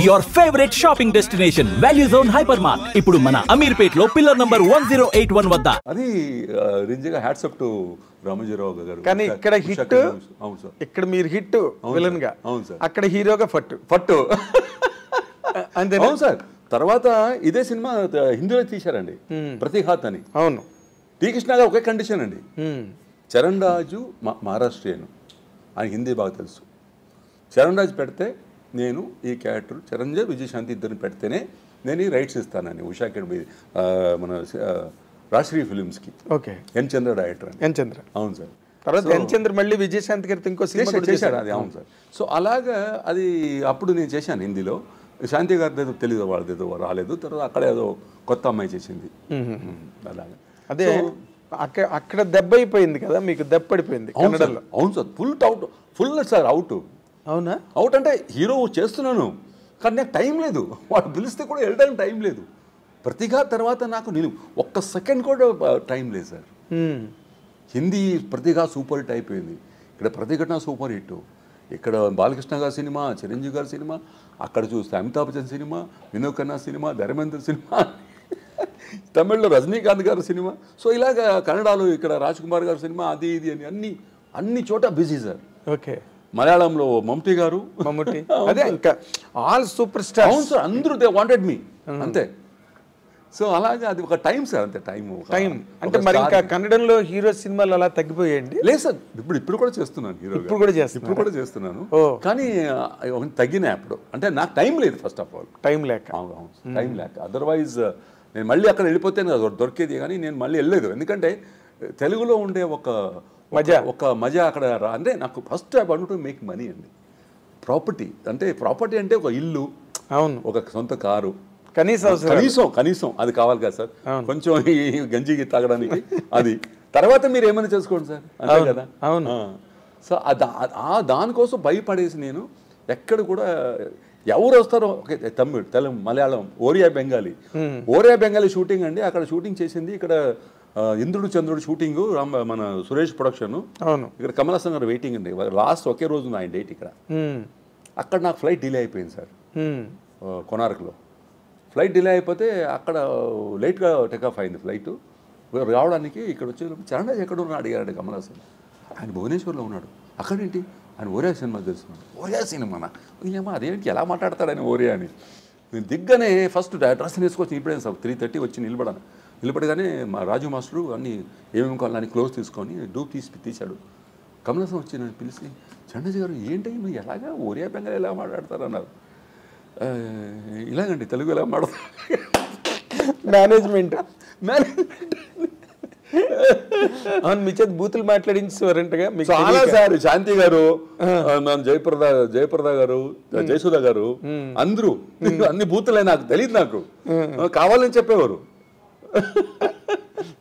Your favorite shopping destination, Value Zone Hypermart. ఇప్పుడు మన అమీర్పేట్ లో పిల్లర్ నంబర్ 1081 వద్ద. అది రింజిగా హ్యాట్స్ అప్ టు రామజీరావు గారు. కానీ ఇక్కడ హిట్, అవును సార్, ఇక్కడ మీరు హిట్ విలన్ గా, అవును సార్, అక్కడ హీరోగా ఫట్టు అంతే. అవును సార్. తర్వాత ఇదే సినిమా హిందీలో తీశారండి, ప్రతిఘాత్ అని. అవును. టీ కృష్ణ గారు ఒకే కండిషన్ అండి, చరణ్ రాజు మహారాష్ట్రియన్, ఆయన హిందీ బాగా తెలుసు. చరణ్ రాజు పెడితే నేను ఈ క్యారెక్టర్ చిరంజీవి విజయశాంతి ఇద్దరిని పెడితేనే నేను ఈ రైట్స్ ఇస్తానని ఉషా అకాడమీ మన రాష్ట్రీయ ఫిలిమ్స్కి. ఓకే. ఎన్ చంద్ర డైరెక్టర్. ఎన్ చంద్ర. అవును సార్. తర్వాత ఎన్ చంద్ర మళ్ళీ విజయశాంతి గారితో ఇంకో సినిమా చేశాడు అది. అవును సార్. సో అలాగా అది అప్పుడు నేను చేశాను హిందీలో. శాంతి గారిది ఏదో తెలియదు, వాళ్ళది ఏదో రాలేదు. తర్వాత అక్కడ ఏదో కొత్త అమ్మాయి చేసింది. అలాగా అదే అక్కడ దెబ్బ అయిపోయింది కదా మీకు, దెబ్బ పడిపోయింది కన్నడలో. అవును సార్. Full sir out. అవునా? అవుట్ అంటే హీరో చేస్తున్నాను కానీ నాకు టైం లేదు, వాడు పిలిస్తే కూడా వెళ్ళడానికి టైం లేదు. ప్రతిఘా తర్వాత నాకు నేను ఒక్క సెకండ్ కూడా టైం లేదు సార్. హిందీ ప్రతిఘా సూపర్ హిట్ అయిపోయింది, ఇక్కడ ప్రతిఘటన సూపర్ హిట్. ఇక్కడ బాలకృష్ణ గారి సినిమా, చిరంజీవి గారి సినిమా, అక్కడ చూస్తే Amitabh Bachchan cinema, Vinod Khanna cinema, Dharmendra cinema, తమిళ్లో రజనీకాంత్ గారి సినిమా. సో ఇలాగ కన్నడలో ఇక్కడ రాజ్ కుమార్ గారి సినిమా, అది ఇది అని అన్ని చోట బిజీ సార్. ఓకే. మలయాళంలో మమ్ముటి గారు, అదే ఇంకా ఆల్ సూపర్ స్టార్. అవును సార్, అందరూ దే వాంటెడ్ మీ అంతే. సో అలాగే అది ఒక టైం సార్, అంతే టైం అంటే మరి ఇంకా కన్నడంలో హీరో సినిమాలు అలా తగ్గిపోయాయండి? లేదు సార్, ఇప్పుడు కూడా చేస్తున్నాను హీరో, ఇప్పుడు కూడా చేస్తున్నాను. కానీ తగ్గినాయి అప్పుడు, అంటే నాకు టైం లేదు ఫస్ట్ ఆఫ్ ఆల్, టైం లేక. అదర్వైజ్ నేను మళ్ళీ అక్కడ వెళ్ళిపోతే దొరికేది, కానీ నేను మళ్ళీ వెళ్ళలేదు. ఎందుకంటే తెలుగులో ఉండే ఒక మజా అక్కడ అంటే నాకు first I want to make money అండి. ప్రాపర్టీ అంటే ఒక ఇల్లు, అవును, ఒక సొంత కారు, కనీసం అది కావాలి కదా సార్, కొంచెం ఈ గంజి తాగడానికి. అది తర్వాత మీరు ఏమైనా చేసుకోండి సార్, అంతే కదా. అవును. సో దానికోసం భయపడేసి నేను ఎక్కడ కూడా ఎవరు వస్తారో, తమిళ్, తెలుగు, మలయాళం, ఓరియా బెంగాలీ షూటింగ్ అండి. అక్కడ షూటింగ్ చేసింది ఇక్కడ ఇంద్రుడు చంద్రుడు షూటింగ్, మన సురేష్ ప్రొడక్షన్. ఇక్కడ కమల్ హాసన్ గారు వెయిటింగ్ అండి. లాస్ట్ ఒకే రోజు ఉంది ఆయన డేట్ ఇక్కడ. అక్కడ నాకు ఫ్లైట్ డిలే అయిపోయింది సార్, కొనార్క్లో ఫ్లైట్ డిలే అయిపోతే అక్కడ లేట్గా టేకాఫ్ అయింది ఫ్లైట్. రావడానికి ఇక్కడ వచ్చే చరణ్ రాజ్ ఎక్కడ ఉన్నాడు అడిగాడు కమల్ హాసన్. ఆయన భువనేశ్వర్లో ఉన్నాడు. అక్కడేంటి ఆయన ఓరియా సినిమా తెలుసుకున్నాడు. ఓరియా సినిమానా? ఏమో అదేంటి, ఎలా మాట్లాడతాడు ఆయన ఓరియా అని. నేను దిగ్గానే ఫస్ట్ డ్రెస్ వేసుకొచ్చి ఇప్పుడైనా సార్ 3:30 వచ్చి నిలబడగానే మా రాజు మాస్టరు అన్నీ ఏమేమి కావాలని క్లోజ్ తీసుకొని డూప్ తీశాడు. కమల్ హాసన్ వచ్చి నన్ను పిలిచి, చండజీ గారు ఏంటి నువ్వు ఎలాగా ఓరియా బెంగాల్ ఎలా మాట్లాడతారు అన్నారు. ఇలాగండి తెలుగు ఎలా మాట్లాడతారు, మేనేజ్మెంట్ అవును, మీ చేతి బూతులు మాట్లాడించేవారంటగా చాలా సార్. శాంతి గారు, జయప్రద గారు, జయసుధ గారు, అందరూ అన్ని బూతులే, నాకు తెలియదు, నాకు కావాలని చెప్పేవారు.